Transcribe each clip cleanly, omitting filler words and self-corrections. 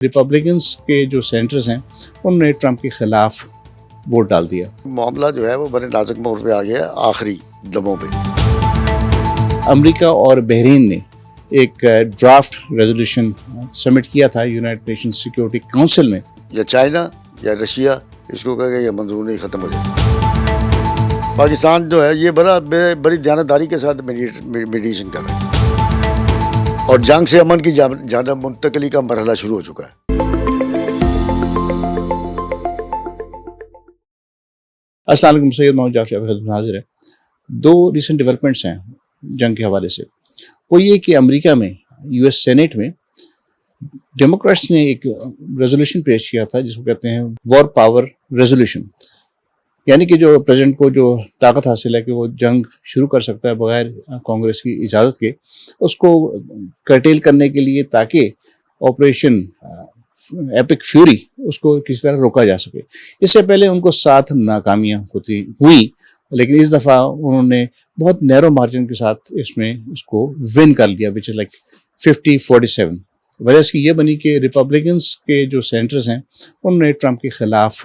Republicans کے جو centres ہیں انہوں نے ٹرمپ کے خلاف ووٹ ڈال دیا. معاملہ جو ہے وہ بڑے نازک موڑ پہ آ گیا ہے آخری دموں پہ. امریکہ اور بحرین نے ایک ڈرافٹ ریزولوشن سبمٹ کیا تھا یونائٹڈ نیشن سیکیورٹی کونسل میں. یا چائنا یا رشیا اس کو کہے گا یہ منظور نہیں ختم ہو جائے. پاکستان جو ہے یہ بڑی دیانتداری کے ساتھ میڈیشن کر رہا ہے اور جنگ سے امن کی جانب منتقلی کا مرحلہ شروع ہو چکا ہے. السلام علیکم. سید محمد جعفر خدمت حاضر ہے. دو ریسنٹ ڈیولپمنٹس ہیں جنگ کے حوالے سے. وہ یہ کہ امریکہ میں یو ایس سینیٹ میں ڈیموکریٹس نے ایک ریزولوشن پیش کیا تھا جس کو کہتے ہیں وار پاور ریزولوشن، یعنی کہ جو پریزیڈنٹ کو جو طاقت حاصل ہے کہ وہ جنگ شروع کر سکتا ہے بغیر کانگریس کی اجازت کے، اس کو کرٹیل کرنے کے لیے تاکہ آپریشن ایپک فیوری اس کو کسی طرح روکا جا سکے. اس سے پہلے ان کو 7 ناکامیاں ہوئیں، لیکن اس دفعہ انہوں نے بہت نیرو مارجن کے ساتھ اس کو ون کر لیا، وچ از لائک 50-47. وجہ اس کی یہ بنی کہ ریپبلکنس کے جو سینٹرز ہیں انہوں نے ٹرمپ کے خلاف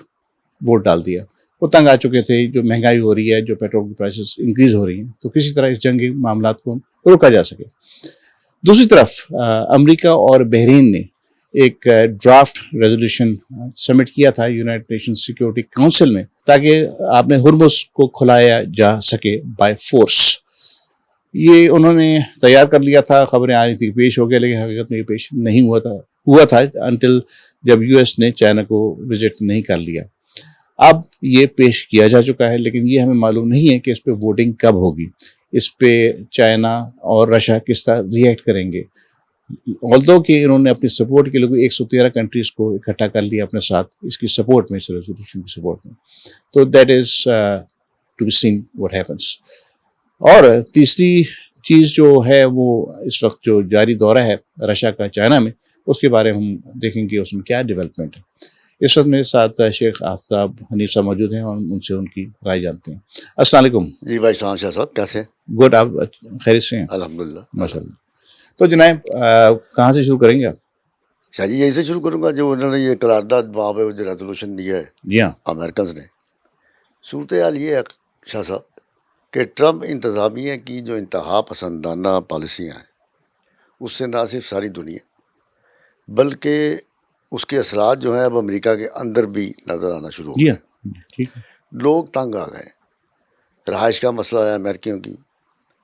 ووٹ ڈال دیا. وہ تنگ آ چکے تھے، جو مہنگائی ہو رہی ہے، جو پیٹرول کی پرائسز انکریز ہو رہی ہیں، تو کسی طرح اس جنگی معاملات کو روکا جا سکے. دوسری طرف امریکہ اور بحرین نے ایک ڈرافٹ ریزولوشن سبمٹ کیا تھا یونائٹڈ نیشن سیکیورٹی کونسل میں تاکہ آپ نے ہرمز کو کھلایا جا سکے بائی فورس. یہ انہوں نے تیار کر لیا تھا، خبریں آ رہی تھی پیش ہو گیا، لیکن حقیقت میں یہ پیش نہیں ہوا تھا انٹل جب یو ایس نے چائنا کو وزٹ نہیں کر لیا. اب یہ پیش کیا جا چکا ہے، لیکن یہ ہمیں معلوم نہیں ہے کہ اس پہ ووٹنگ کب ہوگی، اس پہ چائنا اور رشیا کس طرح ریئیکٹ کریں گے. آلدو کہ انہوں نے اپنی سپورٹ کے لیے 113 کنٹریز کو اکٹھا کر لیا اپنے ساتھ اس کی سپورٹ میں، اس ریزولوشن کی سپورٹ میں. تو that is to be seen what happens. اور تیسری چیز جو ہے وہ اس وقت جو جاری دورہ ہے رشیا کا چائنا میں، اس کے بارے میں ہم دیکھیں گے اس میں کیا ڈیولپمنٹ ہے. اس وقت میرے ساتھ شیخ آفتاب حنیف صاحب موجود ہیں اور ان سے ان کی رائے جانتے ہیں. السلام علیکم. جی بھائی شاہ صاحب کیسے؟ گڈ. آپ خیریت سے ہیں؟ الحمدللہ ماشاء اللہ. تو جناب کہاں سے شروع کریں گے آپ؟ شاہ جی یہی سے شروع کروں گا جو انہوں نے یہ قرارداد وہاں پہ جو ریزولوشن دیا ہے جی ہاں امریکنز نے. صورتحال یہ ہے شاہ صاحب کہ ٹرمپ انتظامیہ کی جو انتہا پسندانہ پالیسیاں ہیں اس سے نہ صرف ساری دنیا بلکہ اس کے اثرات جو ہیں اب امریکہ کے اندر بھی نظر آنا شروع ہو جی گئے. ہاں ٹھیک ہے. لوگ تنگ آ گئے. رہائش کا مسئلہ ہے امریکیوں کی،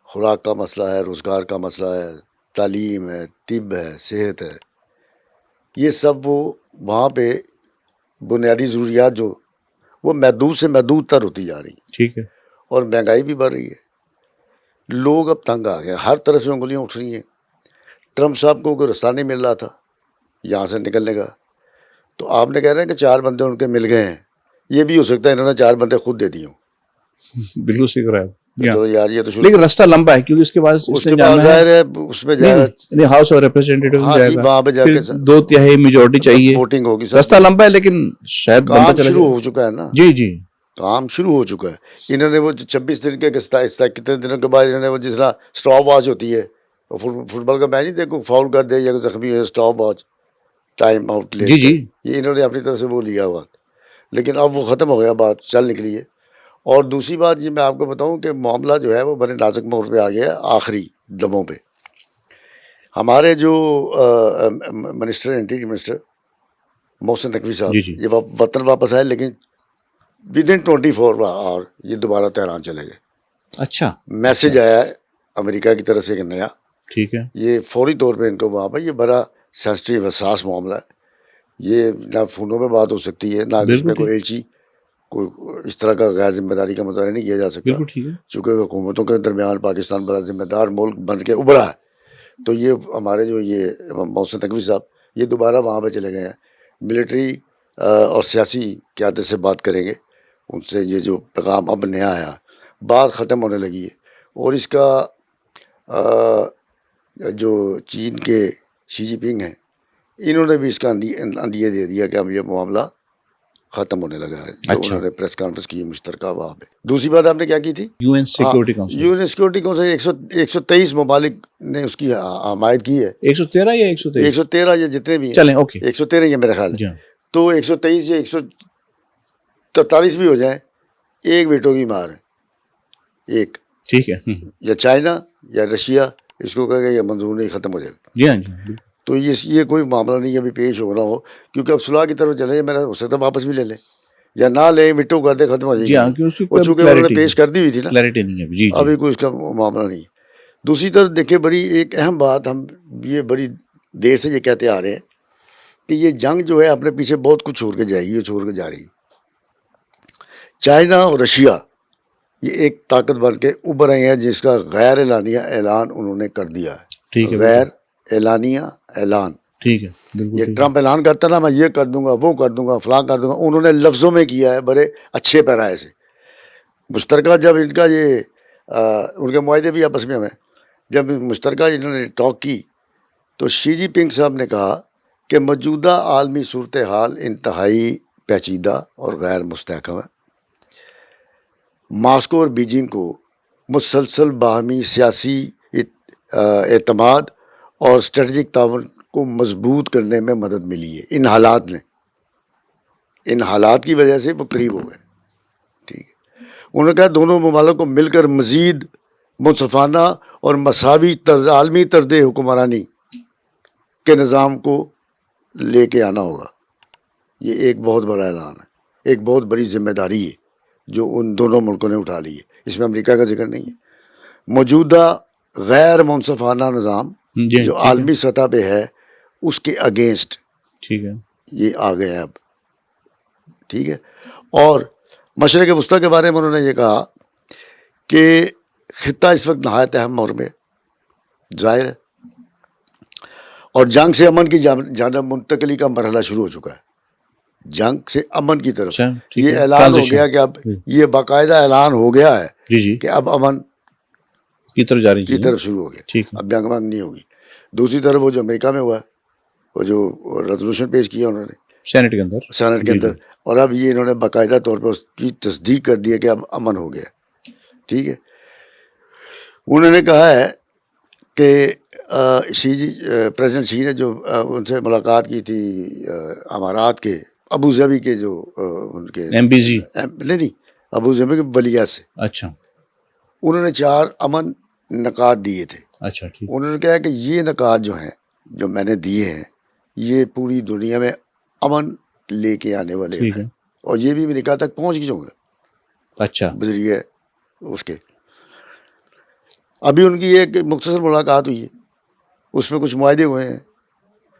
خوراک کا مسئلہ ہے، روزگار کا مسئلہ ہے، تعلیم ہے، طب ہے، صحت ہے. یہ سب وہ وہاں پہ بنیادی ضروریات جو وہ محدود سے محدود تر ہوتی جا رہی ہیں، ٹھیک ہے. اور مہنگائی بھی بڑھ رہی ہے. لوگ اب تنگ آ گئے، ہر طرف سے انگلیاں اٹھ رہی ہیں. ٹرمپ صاحب کو کوئی رستہ نہیں مل رہا تھا یہاں سے نکلنے کا، تو آپ نے کہہ رہے ہیں کہ 4 بندے ان کے مل گئے ہیں. یہ بھی ہو سکتا ہے انہوں نے 4 بندے خود دے دیے ہوں. بالکل صحیح کر رہا ہے. چلو یار یہ تو لیکن رستہ لمبا ہے کیونکہ اس کے بعد اس کے بعد ظاہر ہے اس پہ جائے ہاؤس آف ریپریزنٹیٹیو ہاں جی وہاں پہ جا کے 2/3 میجورٹی چاہیے، ووٹنگ ہوگی. رستہ لمبا ہے لیکن شاید کام شروع ہو چکا ہے نا. جی جی کام شروع ہو چکا ہے. انہوں نے وہ 26 دن کے کتنے دنوں کے بعد انہوں نے وہ جس طرح اسٹاپ واچ ہوتی ہے فٹ بال کا میچ نہیں دیکھو فاؤل کر دے یا زخمی ہے اسٹاپ واچ ٹائم آؤٹ لے جی جی یہ انہوں نے اپنی طرف سے وہ لیا ہوا. لیکن اب وہ ختم ہو گیا، بات چل نکلی ہے. اور دوسری بات یہ میں آپ کو بتاؤں کہ معاملہ جو ہے وہ بڑے نازک موڑ پہ آ گیا ہے آخری دموں پہ. ہمارے جو minister interior minister Mohsin Naqvi صاحب جی جی یہ وطن واپس آئے، لیکن ودن 24 آور یہ دوبارہ تہران چلے گئے. اچھا میسج آیا ہے امریکہ کی طرف سے کہ نیا، ٹھیک ہے. یہ فوری طور پہ ان کو وہاں پہ یہ بڑا سینسٹیو حساس معاملہ ہے. یہ نہ فونوں پہ بات ہو سکتی ہے، نہ اس میں کوئی ایلچی کوئی اس طرح کا غیر ذمہ داری کا مظاہرہ نہیں کیا جا سکتا. بالکل ٹھیک ہے. چونکہ حکومتوں کے درمیان پاکستان بڑا ذمہ دار ملک بن کے ابھرا ہے، تو یہ ہمارے جو یہ محسن نقوی صاحب یہ دوبارہ وہاں پہ چلے گئے ہیں. ملٹری اور سیاسی قیادت سے بات کریں گے، ان سے یہ جو پیغام اب نیا آیا بات ختم ہونے لگی ہے. اور اس کا جو چین کے شی جی پنگ ہیں انہوں نے بھی اس کا اندیہ دے دیا کہ اب یہ معاملہ ختم ہونے لگا ہے جو اچھا. انہوں نے پریس کانفرنس کی ہے مشترکہ وہاں پہ. دوسری بات آپ نے کیا کی تھی؟ UN سیکورٹی کاؤنسل یون سیکورٹی کونسل 123 ممالک نے اس کی حمایت کی ہے. 113 یا 123 113 یا جتنے بھی ہیں, چلیں اوکے 113 یہ میرا خیال جی ہے. ہاں. تو 123 یا 143 بھی ہو جائیں, ایک ویٹو کی مار ہے, ایک. ٹھیک ہے. یا چائنا یا رشیا اس کو کہے گا یہ منظور نہیں, ختم ہو جائے گا. جی ہاں جی ہاں. تو یہ کوئی معاملہ نہیں ابھی پیش ہو رہا ہو, کیونکہ اب صلاح کی طرف چلے. میرا ہو سکتا ہے واپس بھی لے لیں یا نہ لیں, وٹو کر دیں, ختم ہو جائے جی گی. ہاں کہ اس کی وہ چونکہ انہوں نے پیش کر دی ہوئی تھی نا, کلیئرٹی نہیں ہے. جی جی ابھی کوئی اس کا معاملہ نہیں. دوسری طرف دیکھیں, بڑی ایک اہم بات, ہم یہ بڑی دیر سے یہ کہتے آ رہے ہیں کہ یہ جنگ جو ہے اپنے پیچھے بہت کچھ چھوڑ کے جائے گی, یہ چھوڑ کے جا رہی ہے. چائنا اور رشیا یہ ایک طاقت بن کے ابھر رہے ہیں جس کا غیر اعلانیہ اعلان انہوں نے کر دیا ہے. ٹھیک ہے غیر اعلانیہ اعلان. ٹھیک ہے بالکل. یہ ٹرمپ اعلان کرتا نا, میں یہ کر دوں گا, وہ کر دوں گا, فلاں کر دوں گا, انہوں نے لفظوں میں کیا ہے بڑے اچھے پیرائے سے. مشترکہ جب ان کا یہ ان کے معاہدے بھی آپس میں ہمیں جب مشترکہ انہوں نے ٹاک کی تو شی جی پنگ صاحب نے کہا کہ موجودہ عالمی صورتحال انتہائی پیچیدہ اور غیر مستحکم ہے. ماسکو اور بیجنگ کو مسلسل باہمی سیاسی اعتماد اور اسٹریٹجک تعاون کو مضبوط کرنے میں مدد ملی ہے. ان حالات کی وجہ سے وہ قریب ہو گئے. ٹھیک ہے. انہوں نے کہا دونوں ممالک کو مل کر مزید منصفانہ اور مساوی عالمی طرز حکمرانی کے نظام کو لے کے آنا ہوگا. یہ ایک بہت بڑا اعلان ہے, ایک بہت بڑی ذمہ داری ہے جو ان دونوں ملکوں نے اٹھا لی ہے. اس میں امریکہ کا ذکر نہیں ہے. موجودہ غیر منصفانہ نظام جو عالمی سطح پہ ہے اس کے اگینسٹ ٹھیک ہے یہ آ گئے اب. ٹھیک ہے. اور مشرق وسطیٰ کے بارے میں انہوں نے یہ کہا کہ خطہ اس وقت نہایت اہم دور میں ظاہر ہے اور جنگ سے امن کی جانب منتقلی کا مرحلہ شروع ہو چکا ہے. جنگ سے امن کی طرف یہ اعلان ہو گیا کہ اب یہ باقاعدہ اعلان ہو گیا ہے کہ اب امن کی طرف شروع ہو گیا. اب جنگ بند نہیں ہوگی. دوسری طرف وہ جو امریکہ میں ہوا ہے, وہ جو ریزولوشن پیش کیا انہوں نے سینٹ کے اندر, اور اب یہ انہوں نے باقاعدہ طور پر اس کی تصدیق کر دی ہے کہ اب امن ہو گیا. ٹھیک ہے. انہوں نے کہا ہے کہ پریزیڈنٹ شی نے جو ان سے ملاقات کی تھی امارات کے ابو ظبی کے جو ان کے نہیں ابو ظبی کے بلیہ سے, اچھا, انہوں نے 4 امن نکات دیے تھے. اچھا ٹھیک. انہوں نے کہا کہ یہ نکات جو ہیں جو میں نے دیے ہیں یہ پوری دنیا میں امن لے کے آنے والے ہیں, اور یہ بھی امریکہ تک پہنچ گئے ہوں گے. اچھا, بذریعہ اس کے. ابھی ان کی ایک مختصر ملاقات ہوئی ہے, اس میں کچھ معاہدے ہوئے ہیں,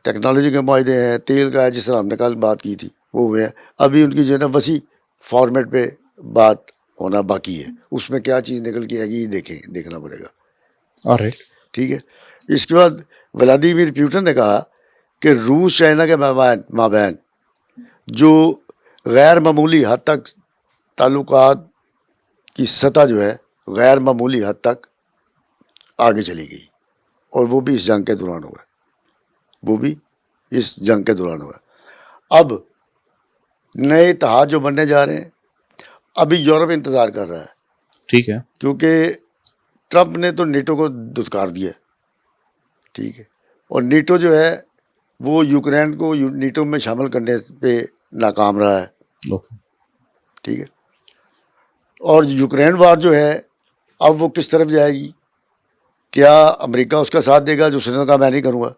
ٹیکنالوجی کے معاہدے ہیں, تیل کا ہے جس طرح ہم نے کل بات کی تھی وہ ہوئے ہیں. ابھی ان کی جو ہے نا وسیع فارمیٹ پہ بات ہونا باقی ہے. اس میں کیا چیز نکل کے آئے گی دیکھنا پڑے گا. ٹھیک ہے. اس کے بعد ولادیمیر پیوٹن نے کہا کہ روس چائنا کے مابین جو غیر معمولی حد تک تعلقات کی سطح جو ہے غیر معمولی حد تک آگے چلی گئی, اور وہ بھی اس جنگ کے دوران ہوا. اب نئے اتحاد جو بننے جا رہے ہیں, ابھی یورپ انتظار کر رہا ہے. ٹھیک ہے. کیونکہ ٹرمپ نے تو نیٹو کو دھتکار دیا. ٹھیک ہے. اور نیٹو جو ہے وہ یوکرین کو نیٹو میں شامل کرنے پہ ناکام رہا ہے. ٹھیک ہے. اور یوکرین وار جو ہے اب وہ کس طرف جائے گی؟ کیا امریکہ اس کا ساتھ دے گا جو اس نے کہا میں نہیں کروں گا,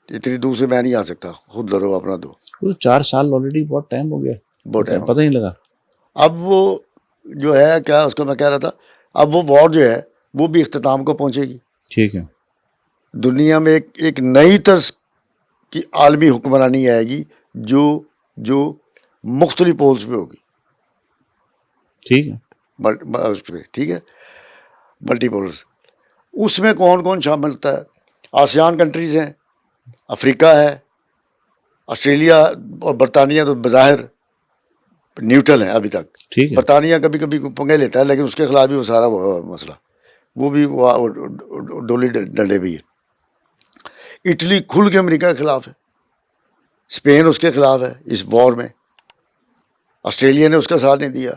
اتنی دور سے میں نہیں آ سکتا, خود لڑو اپنا دو. 4 سال آلریڈی بہت ٹائم ہو گیا, بہت ٹائم پتہ نہیں لگا. اب وہ جو ہے کیا اس کو میں کہہ رہا تھا, اب وہ وار جو ہے وہ بھی اختتام کو پہنچے گی. ٹھیک ہے. دنیا میں ایک نئی طرز کی عالمی حکمرانی آئے گی جو مختلف پولز پہ ہوگی. ٹھیک ہے. ٹھیک ہے. ملٹی پولرز. اس میں کون کون شامل ہوتا ہے؟ آسیان کنٹریز ہیں, افریقہ ہے, آسٹریلیا اور برطانیہ تو بظاہر نیوٹرل ہیں ابھی تک. برطانیہ کبھی کبھی پنگے لیتا ہے لیکن اس کے خلاف بھی وہ سارا مسئلہ وہ بھی ڈولی ڈنڈے بھی ہے. اٹلی کھل کے امریکہ کے خلاف ہے, اسپین اس کے خلاف ہے اس وار میں. آسٹریلیا نے اس کا ساتھ نہیں دیا,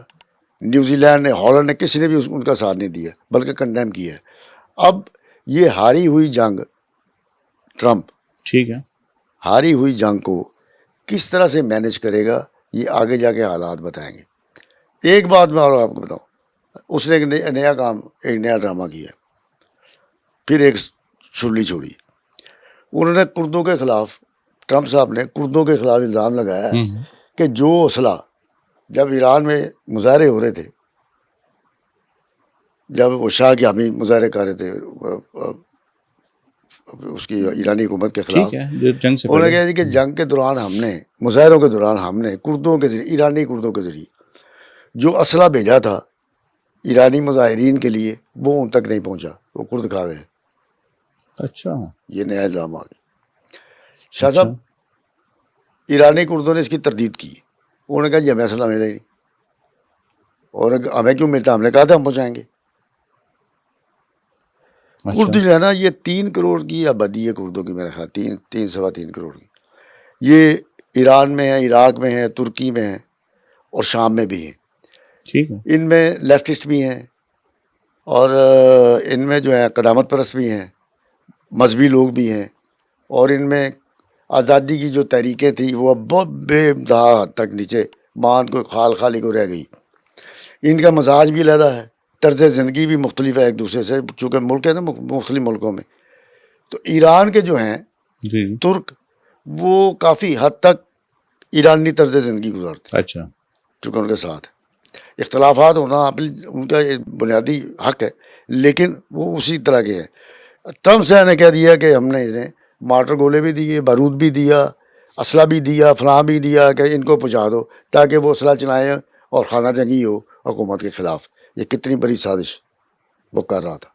نیوزی لینڈ نے, ہالینڈ نے, کسی نے بھی ان کا ساتھ نہیں دیا بلکہ کنڈیم کیا ہے. اب یہ ہاری ہوئی جنگ, ٹرمپ ٹھیک ہے, ہاری ہوئی جنگ کو کس طرح سے مینیج کرے گا یہ آگے جا کے حالات بتائیں گے. ایک بات میں اور آپ کو بتاؤں, اس نے ایک نیا کام, ایک نیا ڈرامہ کیا, پھر ایک چھلی چھوڑی. انہوں نے کردوں کے خلاف, ٹرمپ صاحب نے کردوں کے خلاف الزام لگایا ہے کہ جو اسلحہ جب ایران میں مظاہرے ہو رہے تھے, جب وہ شاہ کی حامی مظاہرے کر رہے تھے اس کی ایرانی حکومت کے خلاف, ٹھیک ہے, جو جنگ سے انہوں نے پہلے. کہا کہ جنگ کے دوران ہم نے, مظاہروں کے دوران ہم نے کردوں کے ذریعے, ایرانی کردوں کے ذریعے جو اسلحہ بھیجا تھا ایرانی مظاہرین کے لیے وہ ان تک نہیں پہنچا, وہ کرد کھا گئے. اچھا, یہ نیا الزام آ گیا. شاہ صاحب ایرانی کردوں نے اس کی تردید کی, انہوں نے کہا یہ ہمیں اسلحہ ملے نہیں, اور ہمیں کیوں ملتا, ہم نے کہا تھا ہم پہنچائیں گے. کرد جو ہے نا, یہ 3 کروڑ کی آبادی ہے کردوں کی, میرے خیال 3.3 کروڑ کی. یہ ایران میں ہے, عراق میں ہے, ترکی میں ہے اور شام میں بھی ہیں. ٹھیک ہے, ان میں لیفٹسٹ بھی ہیں اور ان میں جو ہے قدامت پرست بھی ہیں, مذہبی لوگ بھی ہیں, اور ان میں آزادی کی جو تحریکیں تھیں وہ بہت بے انتہا حد تک نیچے مان کو خال خالی کو رہ گئی. ان کا مزاج بھی علیحدہ ہے, طرز زندگی بھی مختلف ہے ایک دوسرے سے, چونکہ ملک ہے نا مختلف ملکوں میں. تو ایران کے جو ہیں ترک, وہ کافی حد تک ایرانی طرز زندگی گزارتے ہیں, اچھا, چونکہ ان کے ساتھ ہے. اختلافات ہونا ان کا بنیادی حق ہے, لیکن وہ اسی طرح کے ہیں. ٹرمپ صاحب نے کہہ دیا کہ ہم نے انہیں مارٹر گولے بھی دیے, بارود بھی دیا, اسلحہ بھی دیا, فلاں بھی دیا کہ ان کو پہنچا دو تاکہ وہ اسلحہ چلائیں اور خانہ جنگی ہو حکومت کے خلاف. یہ کتنی بڑی سازش وہ کر رہا تھا.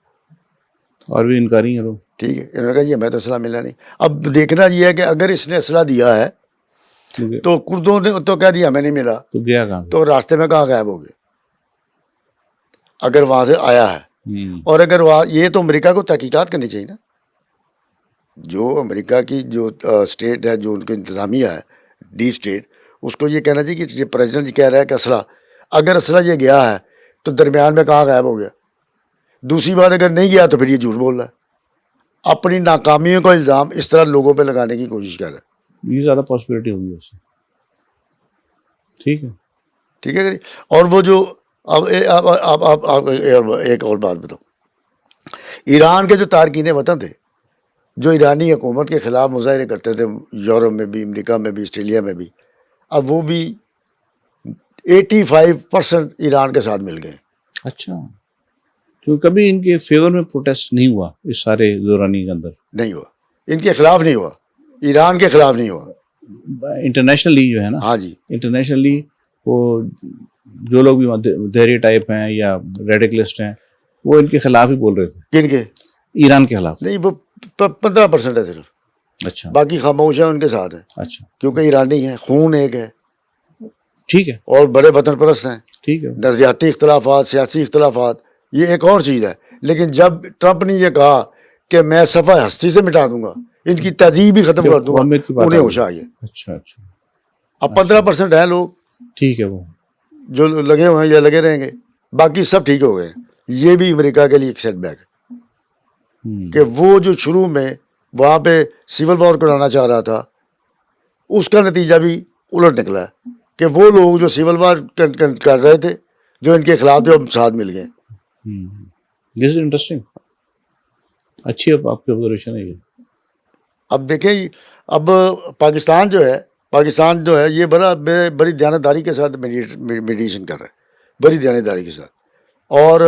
اور بھی انکاری ہیں لوگ. ٹھیک ہے, انہوں نے کہا یہ ہمیں تو اسلحہ ملا نہیں. اب دیکھنا یہ ہے کہ اگر اس نے اسلحہ دیا ہے تو کردوں نے تو کہہ دیا ہمیں نہیں ملا, تو گیا کہاں, تو راستے میں کہاں غائب ہو گئے اگر وہاں سے آیا ہے. اور اگر وہاں, یہ تو امریکہ کو تحقیقات کرنی چاہیے نا. جو امریکہ کی جو اسٹیٹ ہے, جو ان کی انتظامیہ ہے, ڈیپ اسٹیٹ, اس کو یہ کہنا چاہیے کہ یہ پریزیڈنٹ کہہ رہا ہے کہ اسلحہ, اگر اسلحہ یہ گیا ہے تو درمیان میں کہاں غائب ہو گیا. دوسری بات, اگر نہیں گیا تو پھر یہ جھوٹ بول رہا ہے, اپنی ناکامیوں کا الزام اس طرح لوگوں پہ لگانے کی کوشش کر رہا ہے. یہ زیادہ پاسبلٹی ہوگی اس سے. ٹھیک ہے, ٹھیک ہے. اور وہ جو اب ایک اور بات بتاؤں, ایران کے جو تارکین وطن تھے جو ایرانی حکومت کے خلاف مظاہرے کرتے تھے, یورپ میں بھی, امریکہ میں بھی, آسٹریلیا میں بھی, اب وہ بھی 85% ایران کے ساتھ مل گئے. اچھا, کیونکہ کبھی ان کے فیور میں پروٹیسٹ نہیں ہوا اس سارے دورانی کے اندر. نہیں ہوا, ان کے خلاف نہیں ہوا, ایران کے خلاف نہیں ہوا. انٹرنیشنلی جو ہے نا, ہاں جی, انٹرنیشنلی وہ جو لوگ بھی دہری ٹائپ ہیں یا ریڈیکلسٹ ہیں, وہ ان کے خلاف ہی بول رہے تھے. کن کے؟ ایران کے خلاف. نہیں, وہ 15% ہے صرف. اچھا, باقی خاموش ہیں, ان کے ساتھ ہیں. اچھا, کیونکہ ایرانی ہیں, خون ایک ہے, ٹھیک ہے, اور بڑے وطن پرست ہیں. ٹھیک ہے, نظریاتی اختلافات, سیاسی اختلافات, یہ ایک اور چیز ہے. لیکن جب ٹرمپ نے یہ کہا کہ میں صفحہ ہستی سے مٹا دوں گا, ان کی تہذیب بھی ختم کر دوں گا, انہیں ہوش آ گیا. اچھا اچھا, اب 15% ہیں لوگ ٹھیک ہے, وہ جو لگے ہوئے ہیں یا لگے رہیں گے, باقی سب ٹھیک ہو گئے. یہ بھی امریکہ کے لیے ایک سیٹ بیک ہے کہ وہ جو شروع میں وہاں پہ سول وار کرانا چاہ رہا تھا, اس کا نتیجہ بھی الٹ نکلا ہے کہ وہ لوگ جو سول وار کر رہے تھے, جو ان کے خلاف تھے, وہ ساتھ مل گئے. دس از انٹرسٹنگ, اچھی آپ کی آبزرویشن ہے یہ. اب دیکھیں, اب پاکستان جو ہے یہ بڑی دیانتداری کے ساتھ میڈیشن کر رہا ہے, بڑی دیانتداری کے ساتھ, اور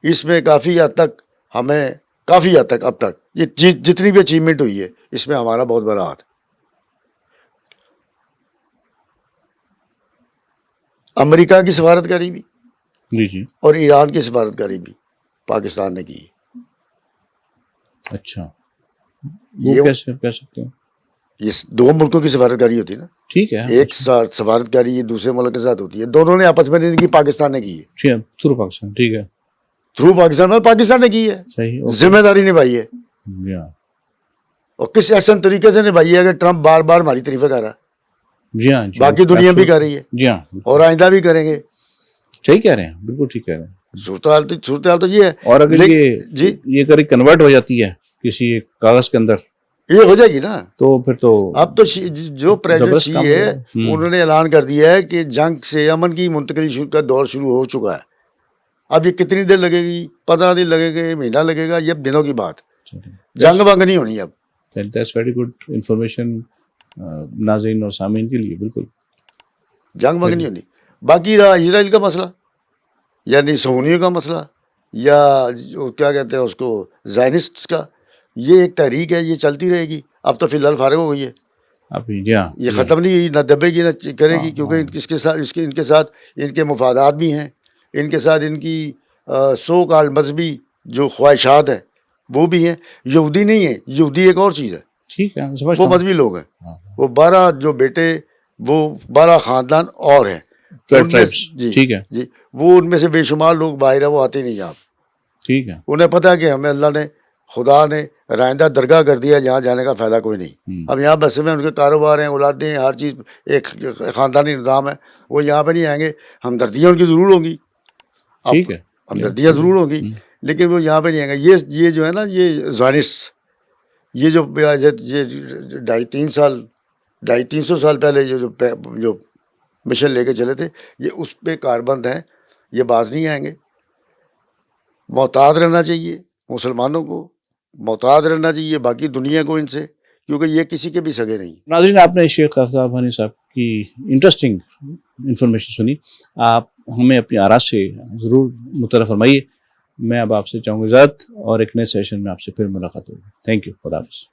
اس میں کافی حد تک اب تک یہ جتنی بھی اچیومنٹ ہوئی ہے, اس میں ہمارا بہت بڑا ہاتھ. امریکہ کی سفارتکاری بھی جی جی, اور ایران کی سفارتکاری بھی پاکستان نے کی. اچھا, یہ کیسے کہہ سکتے ہیں؟ یہ 2 ملکوں کی سفارتکاری ہوتی ہے نا. ٹھیک ہے, ایک سفارتکاری یہ دوسرے ملک کے ساتھ ہوتی ہے, دونوں نے آپس میں نہیں کی, پاکستان نے کی ہے تھرو پاکستان. ٹھیک ہے, تھرو پاکستان نے کی ہے, صحیح, ذمہ داری نبھائی ہے. اور کس احسن طریقے سے نبھائی ہے کہ ٹرمپ بار بار ہماری تعریفیں کر رہا ہے. جی ہاں جی باقی دنیا بھی کر رہی ہے جی ہاں اور آئندہ بھی کریں گے. صحیح کہہ رہے ہیں, بالکل ٹھیک کہہ رہے ہیں. صورتحال تو یہ ہے. اور اگر جی یہ کبھی کنورٹ ہو جاتی ہے کسی ایک کاغذ کے اندر یہ ہو جائے گی نا, تو پھر تو اب تو جو پریزیڈنٹ زبردست شی کام ہے ہو گیا. انہوں نے اعلان کر دیا ہے کہ جنگ سے امن کی منتقلی کا دور شروع ہو چکا ہے. اب یہ کتنی دیر لگے گی, 15 دن لگے گا, مہینہ لگے گا, یہ اب دنوں کی بات. جنگ ونگ نہیں ہونی اب. دیٹس ویری گڈ انفارمیشن ناظرین اور سامعین کے لیے. بالکل جنگ ونگ نہیں ہونی. باقی رہا اسرائیل کا مسئلہ, یعنی صہیونیوں کا مسئلہ, یا کیا کہتے ہیں اس کو زائنسٹس کا, یہ ایک تحریک ہے, یہ چلتی رہے گی. اب تو فی الحال فارغ ہو گئی ہے, ابھی. جی ہاں یہ ختم نہیں ہوئی, نہ دبے گی نہ کرے گی, کیونکہ ان کے ساتھ ان کے مفادات بھی ہیں, ان کے ساتھ ان کی سو کال مذہبی جو خواہشات ہیں وہ بھی ہیں. یہودی نہیں ہے, یہودی ایک اور چیز ہے, ٹھیک ہے وہ مذہبی لوگ ہیں. وہ 12 جو بیٹے, وہ 12 خاندان اور ہیں, جی ٹھیک ہے جی, وہ ان میں سے بے شمار لوگ باہر ہیں, وہ آتے نہیں یہاں. ٹھیک ہے. انہیں پتہ ہے کہ ہمیں اللہ نے, خدا نے رائندہ درگاہ کر دیا, جہاں جانے کا فائدہ کوئی نہیں. اب یہاں بسے میں ان کے کاروبار ہیں, اولادیں ہیں, ہر چیز ایک خاندانی نظام ہے, وہ یہاں پہ نہیں آئیں گے. ہمدردیاں ان کی ضرور ہوں گی, ٹھیک ہے, ہمدردیاں ضرور ہوں گی, لیکن وہ یہاں پہ نہیں آئیں گے. یہ جو ہے نا, یہ زائنسٹ, یہ جو 250-300 سال پہلے جو مشن لے کے چلے تھے, یہ اس پہ کاربند ہیں, یہ باز نہیں آئیں گے. محتاط رہنا چاہیے مسلمانوں کو, محتاط رہنا چاہیے باقی دنیا کو ان سے, کیونکہ یہ کسی کے بھی سگے نہیں. ناظرین, آپ نے شیخ آفتاب حنی صاحب کی انٹرسٹنگ انفارمیشن سنی. آپ ہمیں اپنی آراء سے ضرور مطلع فرمائیے. میں اب آپ سے چاہوں گا اجازت, اور ایک نئے سیشن میں آپ سے پھر ملاقات ہوگی. Thank you. خدا حافظ.